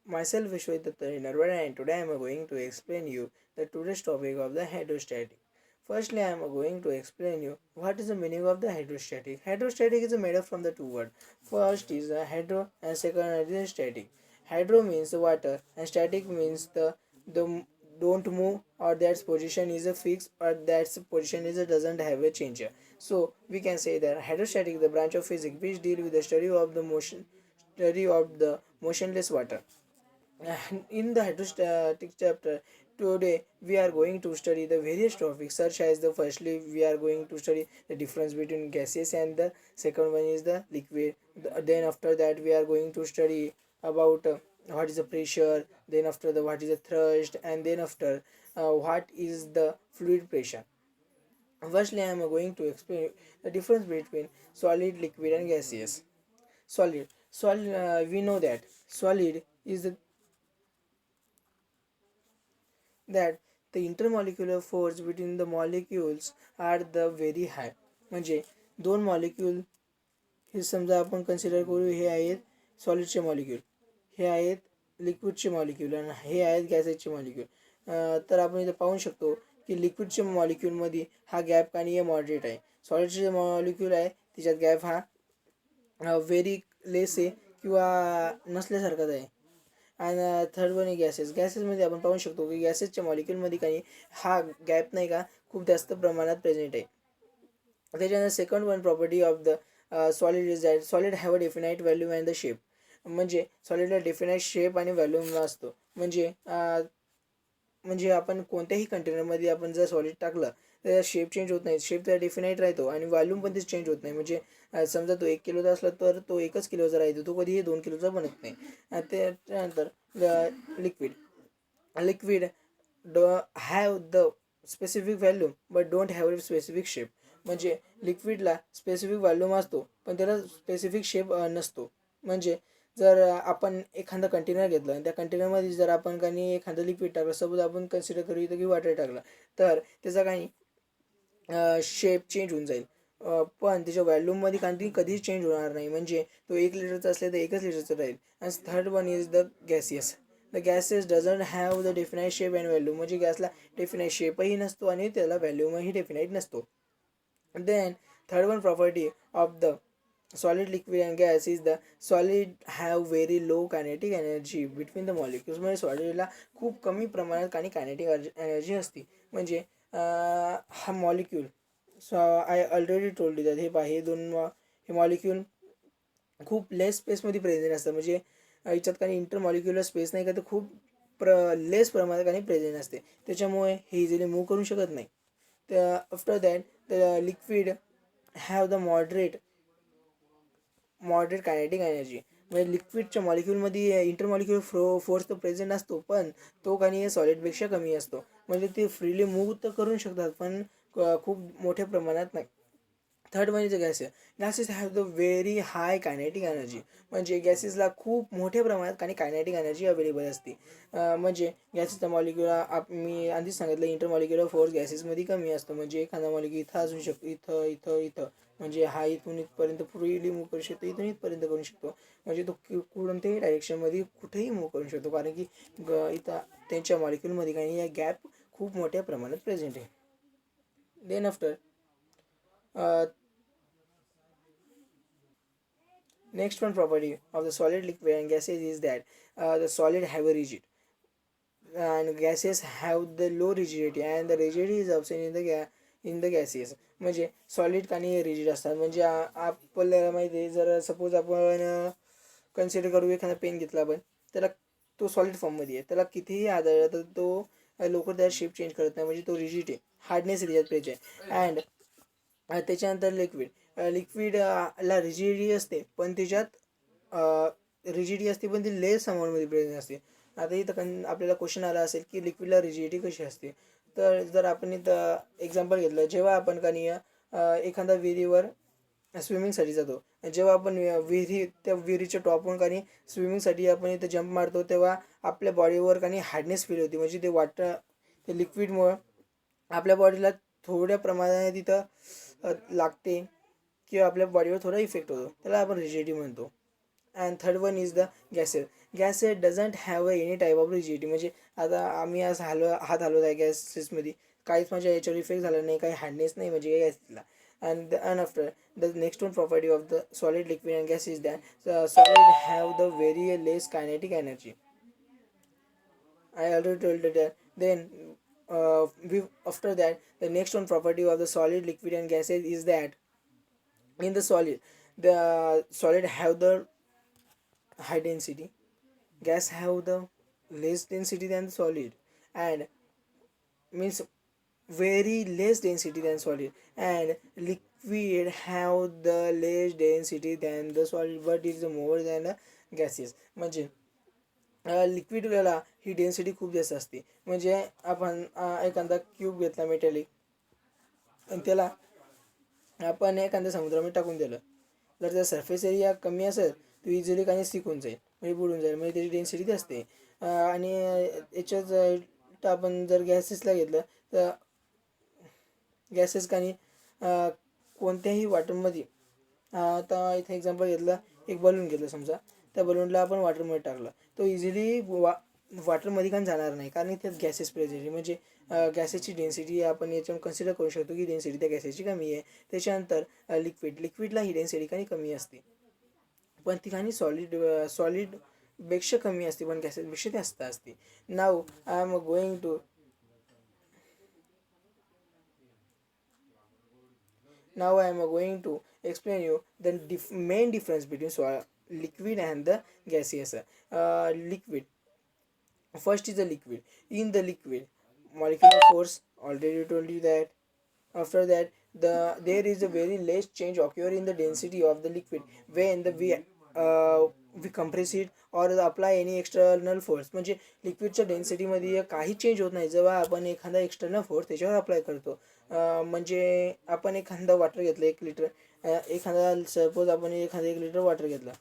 Myself Vishwadatta Narvada, and today I am going to explain you the today's topic of the hydrostatic. Firstly, I am going to explain you what is the meaning of the hydrostatic. Hydrostatic is made up from the two words. First is the hydro and second is the static. Hydro means the water and static means the don't move or that position is a fixed or that position is a doesn't have a change. So we can say that hydrostatic is the branch of physics which deal with the study of the motionless water. In the hydrostatic chapter, today we are going to study the various topics such as the firstly we are going to study the difference between gases and the second one is the liquid. Then after that we are going to study about what is the pressure, then after the what is the thrust, and then after what is the fluid pressure. Firstly, I am going to explain the difference between solid, liquid, and gaseous. Solid, we know that solid is that the intermolecular force between the molecules are the very high. म्हणजे दोन molecule हे समजा आपण consider करू, हे आहेत सॉलिडचे molecule, हे आहेत लिक्विडचे मॉलिक्यूल आणि हे आहेत गॅसेसचे मॉलिक्यूल. तर आपण इथं पाहू शकतो की लिक्विडच्या मॉलिक्यूलमध्ये हा गॅप आणि हे मॉडरेट आहे. सॉलिडचे मॉलिक्यूल आहे त्याच्यात गॅप हा व्हेरी लेस आहे किंवा नसल्यासारखाच आहे. आणि थर्ड वन आहे गॅसेसमध्ये आपण पाहू शकतो की गॅसेसच्या मॉलिक्यूलमध्ये काही हा गॅप नाही का खूप जास्त प्रमाणात प्रेझेंट आहे. त्याच्यानंतर second one property of the solid is that solid have a definite value and the shape. म्हणजे सॉलिडला डेफिनाईट शेप आणि व्हॅल्यूम असतो. म्हणजे आपण कोणत्याही कंटेनरमध्ये आपण जर सॉलिड टाकलं तर शेप चेंज होत नाही, शेप त्याला डेफिनाईट राहतो आणि व्हॉल्यूम पण ते चेंज होत नाही. म्हणजे समजा तो 1 किलोचा असला तर तो 1च किलोचा राहतो, तो कधीही 2 किलोचा बनत नाही. त्यानंतर liquid have the specific volume but don't have specific shape. म्हणजे लिक्विडला स्पेसिफिक व्हॉल्यूम असतो पण त्याला स्पेसिफिक शेप नसतो. म्हणजे जर आपण एखादं कंटेनर घेतलं आणि त्या कंटेनरमध्ये जर आपण काही एखादं लिक्विड टाकलं, सपोज आपण कन्सिडर करू इथं की वॉटर टाकलं, तर त्याचा काही शेप चेंज होऊन जाईल. पण त्याच्या व्हॅल्यूममध्ये कधीच चेंज होणार नाही. म्हणजे तो 1 लिटरचा असले तर 1च लिटरचं राहील. आणि third one is the gaseous. The gases doesn't have the definite shape and value. म्हणजे गॅसला डेफिनाईट शेपही नसतो आणि त्याला व्हॅल्यूमही डेफिनाईट नसतो. Then third one property of the solid, liquid and gas is the solid have very low kinetic energy between the molecules. म्हणजे सॉलिडला खूप कमी प्रमाणात आणि कायनेटिक एनर्जी असते. म्हणजे हा molecule I already told that हे दोन हे मॉलिक्यूल खूप लेस स्पेसमध्ये प्रेझेंट असतात. म्हणजे याच्यात काही इंटरमॉलिक्युलर स्पेस नाही का, तर खूप लेस प्रमाणात आणि प्रेझेंट असते. त्याच्यामुळे हे इझिली मूव्ह करू शकत नाही. तर after that the liquid have the moderate kinetic energy. म्हणजे लिक्विडच्या मॉलिक्यूलमध्ये इंटरमॉलिक्युलर फोर्स तर प्रेझेंट असतो पण तो काही सॉलिडपेक्षा कमी असतो. म्हणजे ते फ्रीली मूव्ह तर करू शकतात पण खूप मोठ्या प्रमाणात नाही. थर्ड म्हणजे gases have the very high kinetic energy. म्हणजे गॅसेसला खूप मोठ्या प्रमाणात आणि कायनेटिक एनर्जी अवेलेबल असते. म्हणजे गॅसेसचा मॉलिक्युलर मी आधीच सांगितलं इंटरमॉलिक्युलर फोर्स गॅसेसमध्ये कमी असतो. म्हणजे एखादा मॉलिक्यूल इथं असू शकतो, इथं इथं इथं, म्हणजे हा इथून इथपर्यंत फ्रीली मूव्ह करू शकतो, इथून इथपर्यंत करू शकतो. म्हणजे तो कोणत्याही डायरेक्शनमध्ये कुठेही मूव्ह करू शकतो, कारण की इथं त्यांच्या मॉलिक्यूलमध्ये काही या गॅप खूप मोठ्या प्रमाणात प्रेझेंट आहे. Then after next one property of the solid, liquid and gases is that the solid have a rigid and gases have the low rigidity and the rigidity is absent in the gases. म्हणजे solid आणि rigid असतात. म्हणजे आपल्याला माहिती आहे, जर suppose आपण consider करू एखादा पेन घेतला आपण, त्याला तो सॉलिड फॉर्ममध्ये आहे, त्याला कितीही आढळलं तर तो लवकर त्याला शेप चेंज करत नाही. म्हणजे तो रिजिड आहे, हार्डनेस त्याच्यात पाहिजे. अँड त्याच्यानंतर लिक्विडला रिजिडिटी असते पण त्याच्यात रिजिडिटी असते पण ती लेस अमाऊंटमध्ये प्रेझेंट असते. आता इथं आपल्याला क्वेश्चन आला असेल की लिक्विडला रिजिडिटी कशी असते. तर जर आपण इथं एक्झाम्पल घेतलं, जेव्हा आपण काही एखादा विहिरीवर स्विमिंगसाठी जातो, जेव्हा आपण त्या विहिरीच्या टॉपवरून काही स्विमिंगसाठी आपण इथं जंप मारतो, तेव्हा आपल्या बॉडीवर काही हार्डनेस फील होती. म्हणजे ते लिक्विडमुळं आपल्या बॉडीला थोड्या प्रमाणात तिथं लागते किंवा आपल्या बॉडीवर थोडा इफेक्ट होतो, त्याला आपण रिजिडिटी म्हणतो. And third one is the gases. Gases doesn't have any type of rigidity. म्हणजे आता आम्ही आज हात हलवत आहे गॅसेसमध्ये, काहीच माझ्या याच्यावर इफेक्ट झाला नाही, काही हार्डनेस नाही म्हणजे काही गॅसेसला. and after the next one property of the solid, liquid and gas is that the solid have the very less kinetic energy. I already told you that. Then after that, the next one property of the solid, liquid and gases is that in the solid, the solid have the high density, gas have the less density than the solid, and means very less density than solid, and liquid have the less density than the solid but is more than the gases. म्हणजे लिक्विडला ही density खूप जास्त असते. म्हणजे आपण एखादा cube घेतला metallic आणि त्याला आपण एखाद्या समुद्रामध्ये टाकून दिलं, जर त्या सरफेस एरिया कमी असेल तो इझिली काही स्टिक होऊन जाईल, म्हणजे बुडून जाईल, म्हणजे त्याची डेन्सिटी असते. आणि याच्यात आपण जर गॅसेसला घेतलं तर गॅसेस काही कोणत्याही वॉटरमध्ये, आता इथे एक्झाम्पल घेतलं, एक बलून घेतलं समजा, त्या बलूनला आपण वॉटरमध्ये टाकलं, तो इझिली वॉटरमध्ये पण जाणार नाही, कारण त्यात गॅसेस प्रेझेंट. म्हणजे गॅसेसची डेन्सिटी आपण याच्यावर कन्सिडर करू शकतो की डेन्सिटी त्या गॅसेसची कमी आहे. त्याच्यानंतर लिक्विडला ही डेन्सिटी काही कमी असते, पण ती काही सॉलिडपेक्षा कमी असते, पण गॅसेसपेक्षा जास्त असते. Now I am going to Now I am going to explain you the main difference between liquid and the gaseous. Liquid. First is the liquid. In the liquid, molecular force, already told you that. After that, there is a very less change occur in the density of the liquid when we compress it or apply any external force. म्हणजे लिक्विडच्या डेन्सिटीमध्ये काही change होत नाही जेव्हा आपण एखादा external force त्याच्यावर apply करतो. म्हणजे आपण एखादा वॉटर घेतलं 1 लिटर, एखादा सपोज आपण एखादा 1 लिटर वॉटर घेतला,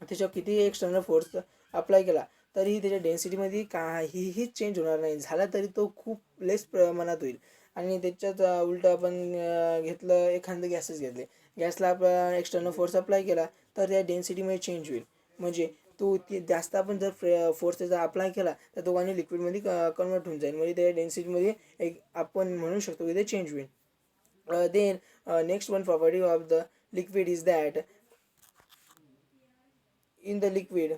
त्याच्यावर किती एक्सटर्नल फोर्स अप्लाय केला तरीही त्याच्या डेन्सिटीमध्ये काहीही चेंज होणार नाही, झाला तरी तो खूप लेस प्रमाणात होईल. आणि त्याच्यात उलटं आपण घेतलं, एखादं गॅसेस घेतले, गॅसला आपण एक्सटर्नल फोर्स अप्लाय केला तर त्या डेन्सिटीमध्ये चेंज होईल. म्हणजे तो जास्त आपण जर फोर्स त्याचा अप्लाय केला तर तो आणि लिक्विडमध्ये कन्वर्ट होऊन जाईल, म्हणजे त्या डेन्सिटीमध्ये एक आपण म्हणू शकतो की ते चेंज होईल. Then next one property of the liquid is that in the liquid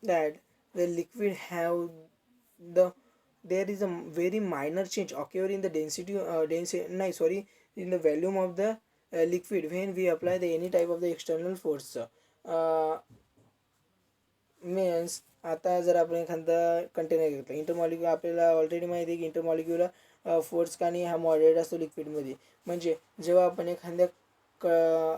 that the liquid have the there is a very minor change occur in the in the volume of the liquid when we apply the any type of the external force. Means आता जर आपण एखादा container घेतला, intermolecular, आपल्याला already माहिती आहे की intermolecular force काही हा मॉडरेट असतो लिक्विडमध्ये. म्हणजे जेव्हा आपण एखाद्या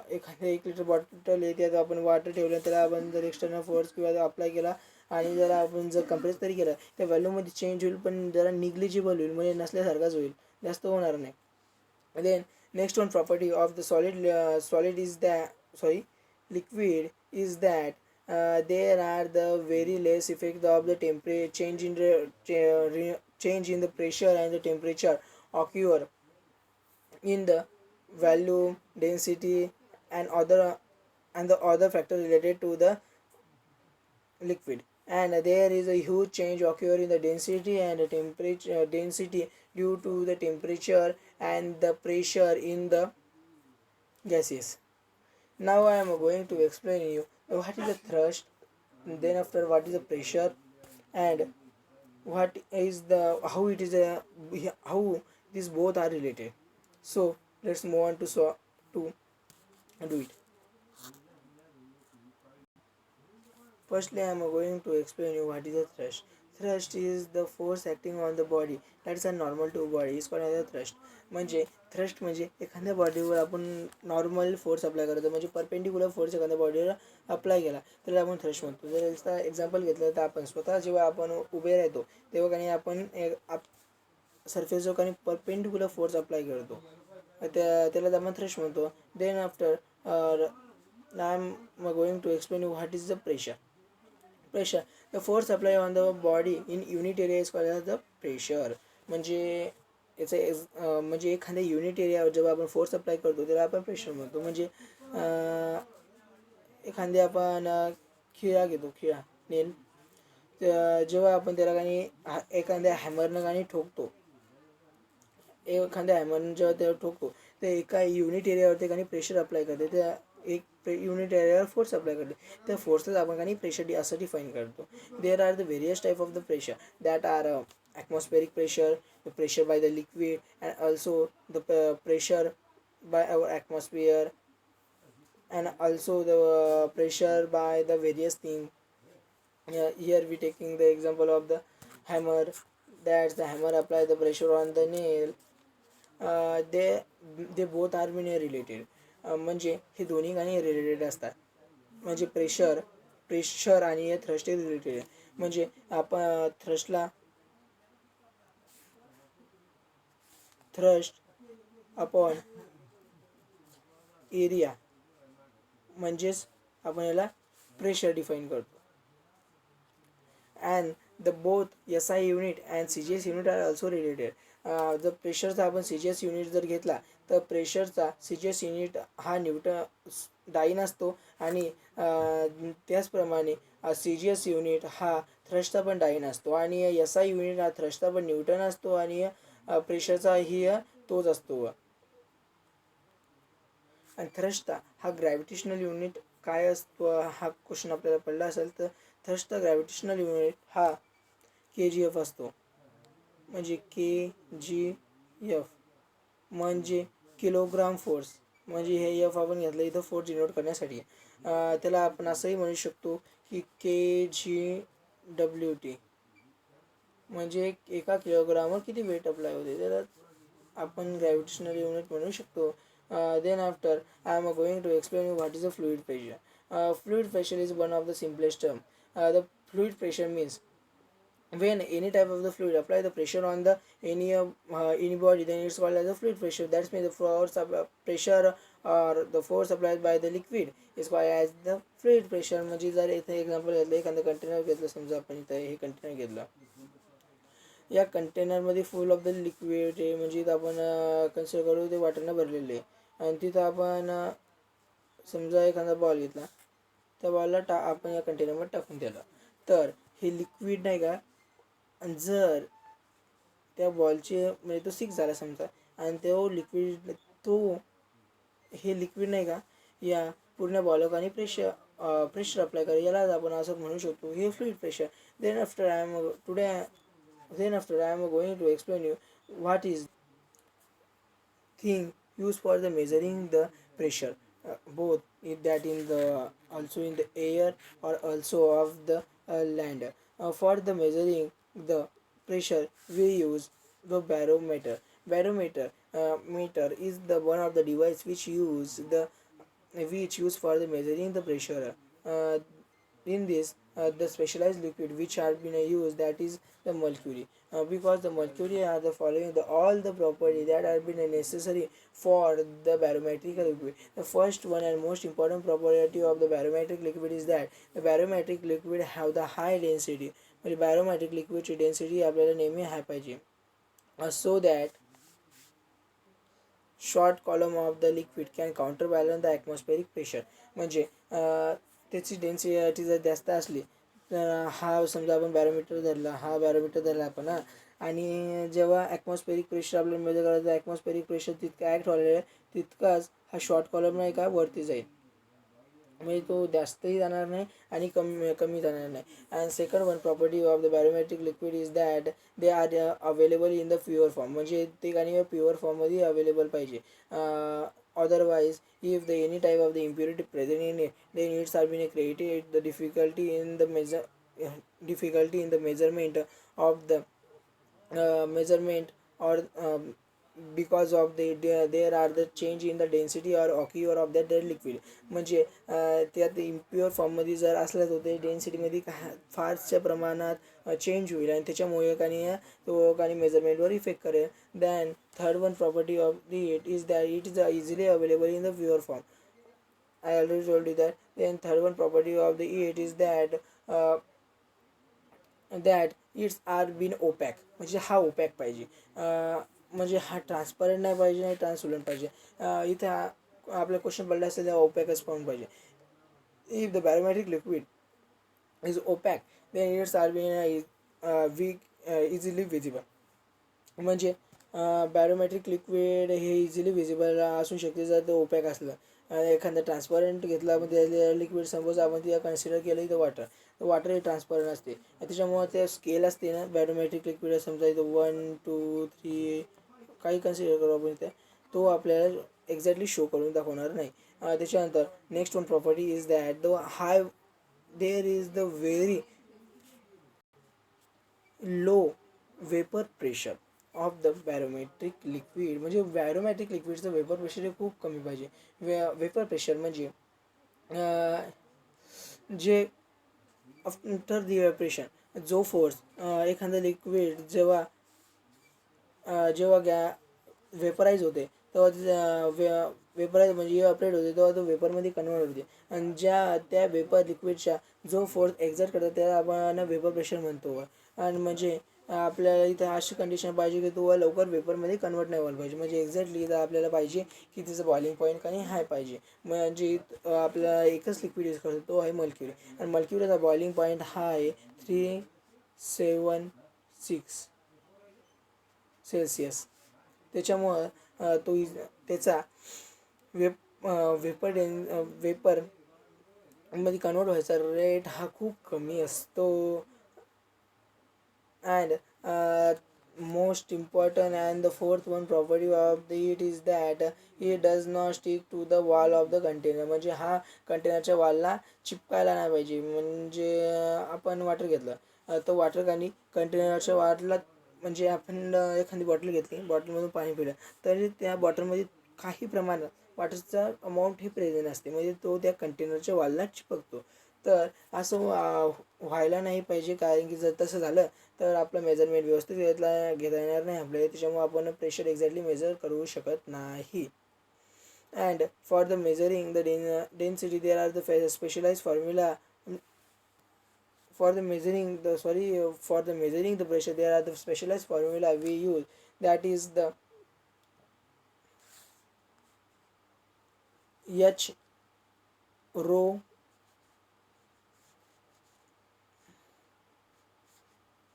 1 लिटर बॉटल आहे त्यात आपण वॉटर ठेवलं, त्याला आपण जर एक्सटर्नल फोर्स किंवा अप्लाय केला आणि जर आपण जर कंप्रेस तरी केला, त्या व्हॅल्यूमध्ये चेंज होईल, पण जरा निग्लिजिबल होईल, म्हणजे नसल्यासारखाच होईल, जास्त होणार नाही. Then next one property of the solid is liquid is that there are the very less effect of the temperature change in the pressure and the temperature occur in the volume, density, and the other factor related to the liquid. And there is a huge change occur in the density and the temperature density due to the temperature and the pressure in the gases. Now I am going to explain you what is the thrust, then after what is the pressure, and what is the how these both are related. So let's move on to do it. Firstly, I am going to explain you what is a thrust. Thrust is the force acting on the body that is a normal to body is called as a thrust. म्हणजे thrust म्हणजे एखाद्या बॉडीवर आपण normal force apply करतो, म्हणजे perpendicular force एखाद्या बॉडीवर apply केला त्याला आपण थ्रस्ट म्हणतो. जर याचा एक्झाम्पल घेतलं तर आपण स्वतः जेव्हा आपण उभे राहतो तेव्हा काही आपण सरफेसवर काही परपेंडिक्युलर फोर्स अप्लाय करतो, त्याला आपण थ्रस्ट म्हणतो. Then after I am going to explain you what is the pressure. Pressure, the force applied on the body in unit area is called as the pressure. म्हणजे याचं म्हणजे एखाद्या unit एरियावर जेव्हा आपण फोर्स अप्लाय करतो त्याला आपण प्रेशर म्हणतो. म्हणजे एखादी आपण खिळा घेतो, खिळा नेल, जेव्हा आपण त्याला काही एखाद्या हॅमरनं काही ठोकतो, एखाद्या हॅमरनं जेव्हा त्याला ठोकतो ते एका युनिट एरियावरती काही प्रेशर अप्लाय करते, त्या एक युनिट एरियावर फोर्स अप्लाय करते, त्या फोर्सलाच आपण काही प्रेशर असं डिफाईन करतो. There are the various type of the pressure that are atmospheric pressure, the pressure by the liquid, and also the pressure by our atmosphere, and also the pressure by the various thing. Here we taking the example of the hammer, that's the hammer apply the pressure on the nail. they both are related. म्हणजे हे दोन्ही काही related असतात. म्हणजे pressure आणि thrust related आहे. म्हणजे आपण थ्रस्ट अपॉन एरिया म्हणजेच आपण याला प्रेशर डिफाईन करतो. and the both SI unit and CGS unit are also related. जर प्रेशरचा आपण CGS युनिट जर घेतला तर प्रेशरचा CGS युनिट हा न्यूटन डाईन असतो, आणि त्याचप्रमाणे CGS युनिट हा थ्रस्टचा पण डाईन असतो, आणि SI युनिट हा थ्रस्टचा पण न्यूटन असतो, आणि प्रेशरचा ही तोच असतो. आणि थ्रस्ट हा ग्रॅव्हिटेशनल युनिट काय असतो, हा क्वेश्चन आपल्याला पडला असेल तर थ्रस्ट ग्रॅव्हिटेशनल युनिट हा KGF असतो. म्हणजे KGF म्हणजे किलोग्राम फोर्स. म्हणजे हे एफ आपण घेतलं इथं फोर्स डिनोट करण्यासाठी. त्याला आपण असंही म्हणू शकतो की KGWT म्हणजे एका किलोग्रामवर किती वेट अप्लाय होते, त्याला आपण ग्रॅव्हिटेशनल युनिट म्हणू शकतो. Then after I am going to explain you what is the fluid pressure. Fluid pressure is one of the simplest term. The fluid pressure means when any type of the fluid apply the pressure on the any body, then it's called as the fluid pressure. That's means the force of pressure or the force applied by the liquid is called as the fluid pressure. म्हणजे जर इथे example घेतलं, एखादं container घेतलं, समजा आपण इथं हे कंटेनर घेतलं, या कंटेनरमध्ये फुल ऑफ द लिक्विड आहे, म्हणजे इथं आपण कन्सिडर करू ते वॉटरनं भरलेले आहे, आणि तिथं आपण समजा एखादा बॉल घेतला, त्या बॉलला आपण या कंटेनरमध्ये टाकून दिलं, तर हे लिक्विड नाही का, जर त्या बॉलचे म्हणजे तो सिक्स झाला समजा, आणि हे लिक्विड नाही का या पूर्ण बॉलकाने प्रेशर अप्लाय करेल, यालाच आपण असं म्हणू शकतो हे fluid pressure. Then after I am going to explain you what is thing used for the measuring the pressure, both that in the also in the air or also of the land. For the measuring the pressure we use the barometer. Meter is the one of the device which use for the measuring the pressure. In this the specialized liquid which have been used, that is the mercury, because the mercury are the following all the property that have been necessary for the barometric liquid. The first one and most important property of the barometric liquid is that the barometric liquid have the high density. म्हणजे barometric liquid ची density आपल्याला नेहमी हाय पाहिजे, so that short column of the liquid can counterbalance the atmospheric pressure. म्हणजे त्याची density जर जास्त असली तर हा समजा आपण बॅरोमीटर धरला आपण, आणि जेव्हा ॲटमॉस्फेरिक प्रेशर आपल्याला मेजर करायचं, ॲटमॉस्फेरिक प्रेशर तितकं ॲक्ट व्हायला आहे तितकाच हा शॉर्ट कॉलम नाही का वरती जाईल, म्हणजे तो जास्तही जाणार नाही आणि कमी जाणार नाही. And second one property of the barometric liquid is that they are available in the pure form. म्हणजे ते काही प्युअर फॉर्ममध्ये अवेलेबल पाहिजे. Otherwise, if the any type of the impurity present in it, then it's have been created the difficulty in the measurement of the measurement, or because of there are the change in the density or occur of that liquid. म्हणजे त्यात impure फॉर्ममध्ये जर असलं तर ते डेन्सिटीमध्ये फारशा प्रमाणात change होईल, आणि त्याच्यामुळे काही मेजरमेंटवर इफेक्ट करेल. Than third one property of it is that it is easily available in the pure form. I already told you that. Then third one property of the it is that its are been opaque. म्हणजे हा ओपॅक पाहिजे, म्हणजे हा transparent नाही पाहिजे, नाही ट्रान्सलंट पाहिजे. इथं आपल्या क्वेश्चन पडला असेल तेव्हा ओपॅकच पाहून पाहिजे. If the barometric liquid is opaque then its are be easily visible. म्हणजे बॅरोमेट्रिक लिक्विड हे इझिली विजिबल असू शकते जर ते ओपॅक असलं. एखादं ट्रान्सपरंट घेतला आपण त्या लिक्विड, सपोज आपण तिला कन्सिडर केलं इथं वॉटर हे ट्रान्सपरंट असते. त्याच्यामुळे ते स्केल असते ना बॅरोमेट्रिक लिक्विड, समजा इथं 1 2 3 काही कन्सिडर करू आपण इथे, तो आपल्याला एक्झॅक्टली शो करून दाखवणार नाही. त्याच्यानंतर next one property is that the high there is the very low vapour pressure of the barometric liquid. म्हणजे बॅरोमेट्रिक लिक्विडचं वेपर प्रेशर हे खूप कमी पाहिजे. वेपर प्रेशर म्हणजे जे आफ्टर द इव्हॅपोरेशन जो फोर्स एखादं लिक्विड जेव्हा वेपराईज होते तेव्हा वेपराईज म्हणजे इव्हॅपोरेट होते तेव्हा तो वेपरमध्ये कन्वर्ट होते. आणि त्या वेपर लिक्विडच्या जो फोर्स एक्झर्ट करतात त्याला आपण वेपर प्रेशर म्हणतो. आणि म्हणजे आपल्याला इथं अशी कंडिशन पाहिजे की तो लवकर वेपरमध्ये कन्वर्ट नाही व्हायला पाहिजे. म्हणजे एक्झॅक्टली इथं आपल्याला पाहिजे की तिचं बॉइलिंग पॉईंट काही हाय पाहिजे. म्हणजे आपला एकच लिक्विड यूज करतो तो आहे मर्क्युरी, आणि मर्क्युरीचा बॉइलिंग पॉईंट हा आहे 376 सेल्सिअस. त्याच्यामुळं त्याचा वेपर मध्ये कन्वर्ट व्हायचा रेट हा खूप कमी असतो. And most important and the fourth one property of it is that it does not stick to the wall of the container. म्हणजे हा कंटेनरच्या वॉलला चिपकायला नाही पाहिजे. म्हणजे आपण वॉटर घेतलं तर वॉटर कंटेनरच्या वॉलला, म्हणजे आपण एखादी बॉटल घेतली, बॉटलमधून पाणी पिलं तरी त्या बॉटलमध्ये काही प्रमाणात वॉटरचा अमाऊंट हे प्रेझेंट असते, म्हणजे तो त्या कंटेनरच्या वॉलला चिपकतो. तर असं व्हायला नाही पाहिजे, कारण की जर तसं झालं तर आपलं मेजरमेंट व्यवस्थित घेता येणार नाही आपल्याला. त्याच्यामुळे आपण प्रेशर एक्झॅक्टली मेजर करू शकत नाही. And for the measuring the density there are the specialise formula. For the measuring the pressure there are the specialized formula we use, that is the H rho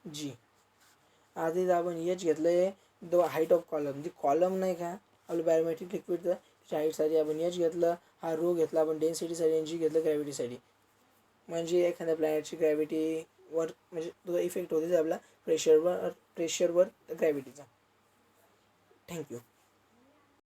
G. आधी आपण H घेतलंय the height of column, जी column नाही का आपलं बॅरोमेट्रिक लिक्विडचं त्याच्या हाईटसाठी आपण H घेतलं, हा रो घेतला आपण डेन्सिटीसाठी, आणि G घेतलं ग्रॅव्हिटीसाठी. म्हणजे एखाद्या प्लॅनेटची ग्रॅव्हिटीवर म्हणजे तो इफेक्ट होते आपला प्रेशरवर ग्रॅव्हिटीचा. थँक्यू.